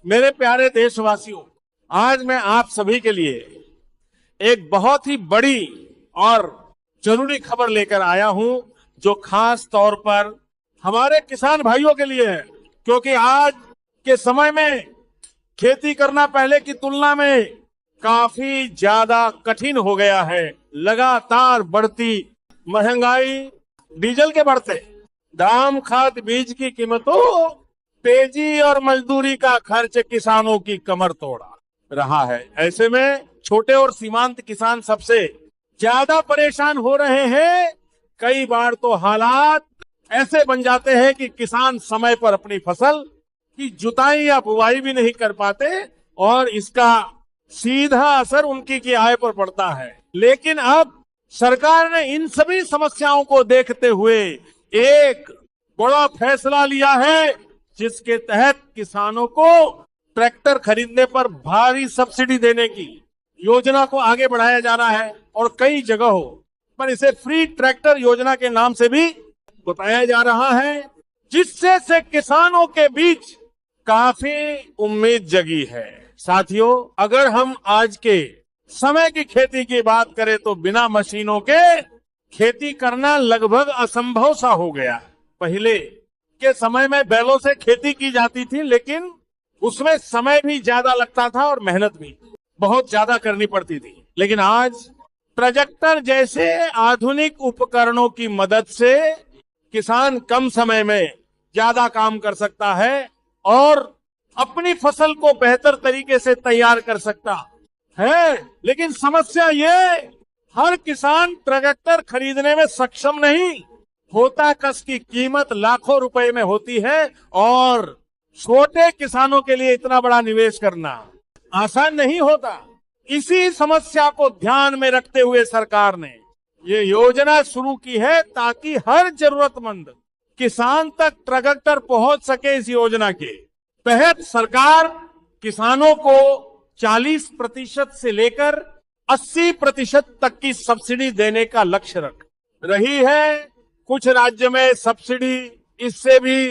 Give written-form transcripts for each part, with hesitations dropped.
मेरे प्यारे देशवासियों, आज मैं आप सभी के लिए एक बहुत ही बड़ी और जरूरी खबर लेकर आया हूं, जो खास तौर पर हमारे किसान भाइयों के लिए है। क्योंकि आज के समय में खेती करना पहले की तुलना में काफी ज्यादा कठिन हो गया है। लगातार बढ़ती महंगाई, डीजल के बढ़ते दाम, खाद बीज की कीमतों, तेजी और मजदूरी का खर्च किसानों की कमर तोड़ा रहा है। ऐसे में छोटे और सीमांत किसान सबसे ज्यादा परेशान हो रहे हैं। कई बार तो हालात ऐसे बन जाते हैं कि किसान समय पर अपनी फसल की जुताई या बुवाई भी नहीं कर पाते और इसका सीधा असर उनकी की आय पर पड़ता है। लेकिन अब सरकार ने इन सभी समस्याओं को देखते हुए एक बड़ा फैसला लिया है, जिसके तहत किसानों को ट्रैक्टर खरीदने पर भारी सब्सिडी देने की योजना को आगे बढ़ाया जा रहा है और कई जगहों पर इसे फ्री ट्रैक्टर योजना के नाम से भी बताया जा रहा है, जिससे से किसानों के बीच काफी उम्मीद जगी है। साथियों, अगर हम आज के समय की खेती की बात करें तो बिना मशीनों के खेती करना लगभग असंभव सा हो गया। पहले के समय में बैलों से खेती की जाती थी, लेकिन उसमें समय भी ज्यादा लगता था और मेहनत भी बहुत ज्यादा करनी पड़ती थी। लेकिन आज ट्रैक्टर जैसे आधुनिक उपकरणों की मदद से किसान कम समय में ज्यादा काम कर सकता है और अपनी फसल को बेहतर तरीके से तैयार कर सकता है। लेकिन समस्या ये, हर किसान ट्रैक्टर खरीदने में सक्षम नहीं होता। कस की कीमत लाखों रुपए में होती है और छोटे किसानों के लिए इतना बड़ा निवेश करना आसान नहीं होता। इसी समस्या को ध्यान में रखते हुए सरकार ने ये योजना शुरू की है, ताकि हर जरूरतमंद किसान तक ट्रैक्टर पहुंच सके। इस योजना के तहत सरकार किसानों को 40% से लेकर 80% तक की सब्सिडी देने का लक्ष्य रख रही है। कुछ राज्य में सब्सिडी इससे भी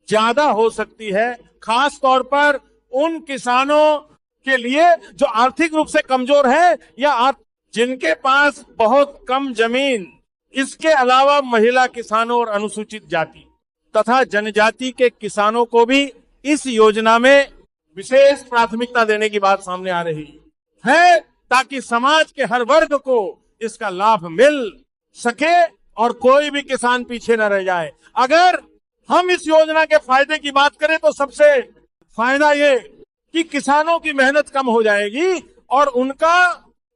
ज्यादा हो सकती है, खास तौर पर उन किसानों के लिए जो आर्थिक रूप से कमजोर है या जिनके पास बहुत कम जमीन। इसके अलावा महिला किसानों और अनुसूचित जाति तथा जनजाति के किसानों को भी इस योजना में विशेष प्राथमिकता देने की बात सामने आ रही है, ताकि समाज के हर वर्ग को इसका लाभ मिल सके और कोई भी किसान पीछे न रह जाए। अगर हम इस योजना के फायदे की बात करें तो सबसे फायदा ये कि किसानों की मेहनत कम हो जाएगी और उनका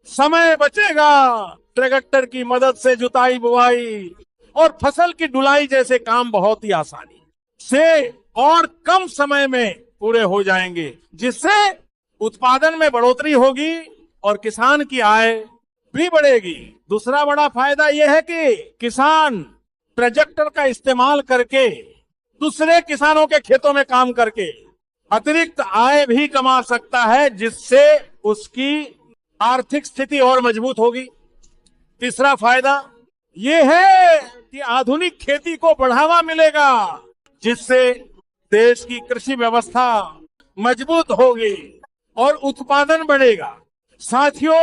समय बचेगा। ट्रैक्टर की मदद से जुताई, बुआई और फसल की ढुलाई जैसे काम बहुत ही आसानी से और कम समय में पूरे हो जाएंगे, जिससे उत्पादन में बढ़ोतरी होगी और किसान की आय भी बढ़ेगी। दूसरा बड़ा फायदा यह है कि किसान ट्रैक्टर का इस्तेमाल करके दूसरे किसानों के खेतों में काम करके अतिरिक्त आय भी कमा सकता है, जिससे उसकी आर्थिक स्थिति और मजबूत होगी। तीसरा फायदा यह है कि आधुनिक खेती को बढ़ावा मिलेगा, जिससे देश की कृषि व्यवस्था मजबूत होगी और उत्पादन बढ़ेगा। साथियों,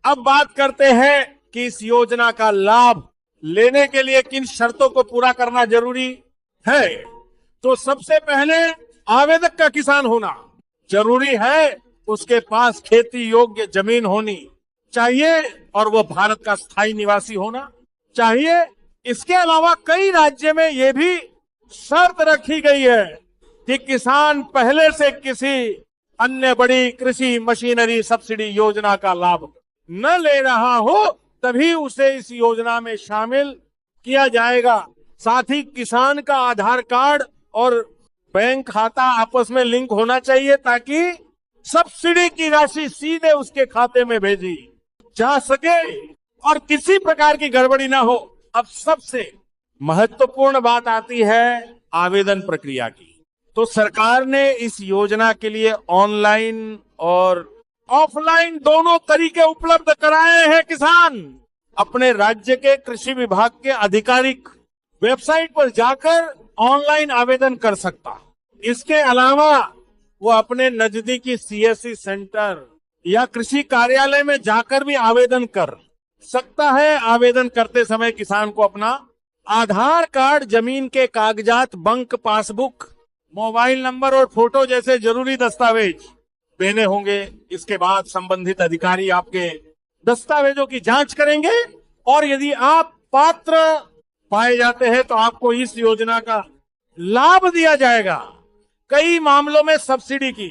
अब बात करते हैं कि इस योजना का लाभ लेने के लिए किन शर्तों को पूरा करना जरूरी है। तो सबसे पहले आवेदक का किसान होना जरूरी है। उसके पास खेती योग्य जमीन होनी चाहिए और वो भारत का स्थायी निवासी होना चाहिए। इसके अलावा कई राज्य में ये भी शर्त रखी गई है कि किसान पहले से किसी अन्य बड़ी कृषि मशीनरी सब्सिडी योजना का लाभ न ले रहा हो, तभी उसे इस योजना में शामिल किया जाएगा। साथ ही किसान का आधार कार्ड और बैंक खाता आपस में लिंक होना चाहिए, ताकि सब्सिडी की राशि सीधे उसके खाते में भेजी जा सके और किसी प्रकार की गड़बड़ी ना हो। अब सबसे महत्वपूर्ण बात आती है आवेदन प्रक्रिया की। तो सरकार ने इस योजना के लिए ऑनलाइन और ऑफलाइन दोनों तरीके उपलब्ध कराए हैं। किसान अपने राज्य के कृषि विभाग के आधिकारिक वेबसाइट पर जाकर ऑनलाइन आवेदन कर सकता। इसके अलावा वो अपने नजदीकी सीएससी सेंटर या कृषि कार्यालय में जाकर भी आवेदन कर सकता है। आवेदन करते समय किसान को अपना आधार कार्ड, जमीन के कागजात, बैंक पासबुक, मोबाइल नंबर और फोटो जैसे जरूरी दस्तावेज देने होंगे। इसके बाद संबंधित अधिकारी आपके दस्तावेजों की जांच करेंगे और यदि आप पात्र पाए जाते हैं तो आपको इस योजना का लाभ दिया जाएगा। कई मामलों में सब्सिडी की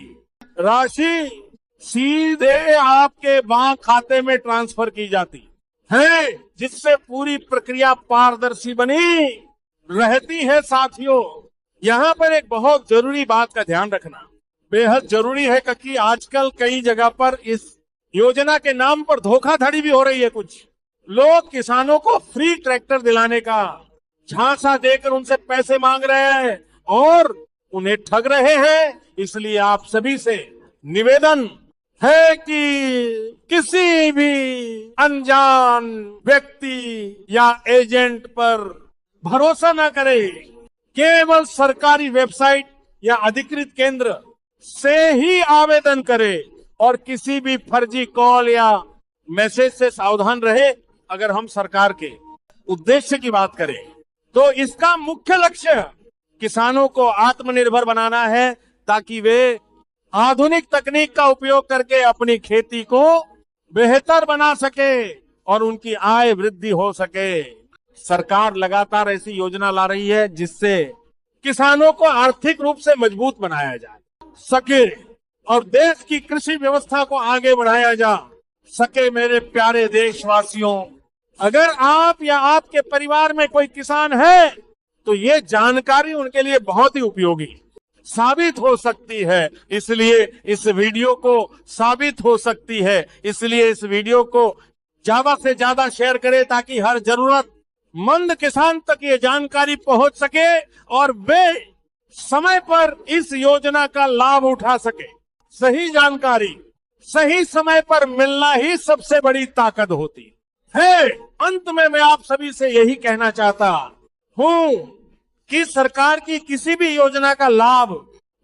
राशि सीधे आपके बैंक खाते में ट्रांसफर की जाती है, जिससे पूरी प्रक्रिया पारदर्शी बनी रहती है। साथियों, यहाँ पर एक बहुत जरूरी बात का ध्यान रखना बेहद जरूरी है कि आजकल कई जगह पर इस योजना के नाम पर धोखाधड़ी भी हो रही है। कुछ लोग किसानों को फ्री ट्रैक्टर दिलाने का झांसा देकर उनसे पैसे मांग रहे हैं और उन्हें ठग रहे हैं। इसलिए आप सभी से निवेदन है कि किसी भी अनजान व्यक्ति या एजेंट पर भरोसा न करें। केवल सरकारी वेबसाइट या अधिकृत केंद्र से ही आवेदन करें और किसी भी फर्जी कॉल या मैसेज से सावधान रहे। अगर हम सरकार के उद्देश्य की बात करें तो इसका मुख्य लक्ष्य किसानों को आत्मनिर्भर बनाना है, ताकि वे आधुनिक तकनीक का उपयोग करके अपनी खेती को बेहतर बना सके और उनकी आय वृद्धि हो सके। सरकार लगातार ऐसी योजना ला रही है जिससे किसानों को आर्थिक रूप से मजबूत बनाया जा सके और देश की कृषि व्यवस्था को आगे बढ़ाया जा सके। मेरे प्यारे देशवासियों, अगर आप या आपके परिवार में कोई किसान है तो ये जानकारी उनके लिए बहुत ही उपयोगी साबित हो सकती है। इसलिए इस वीडियो को साबित हो सकती है, इसलिए इस वीडियो को ज्यादा से ज्यादा शेयर करें ताकि हर जरूरतमंद किसान तक ये जानकारी पहुंच सके और वे समय पर इस योजना का लाभ उठा सके। सही जानकारी सही समय पर मिलना ही सबसे बड़ी ताकत होती है। अंत में मैं आप सभी से यही कहना चाहता हूं कि सरकार की किसी भी योजना का लाभ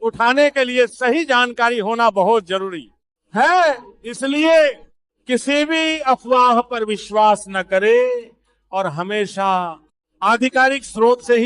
उठाने के लिए सही जानकारी होना बहुत जरूरी है। इसलिए किसी भी अफवाह पर विश्वास न करें और हमेशा आधिकारिक स्रोत से ही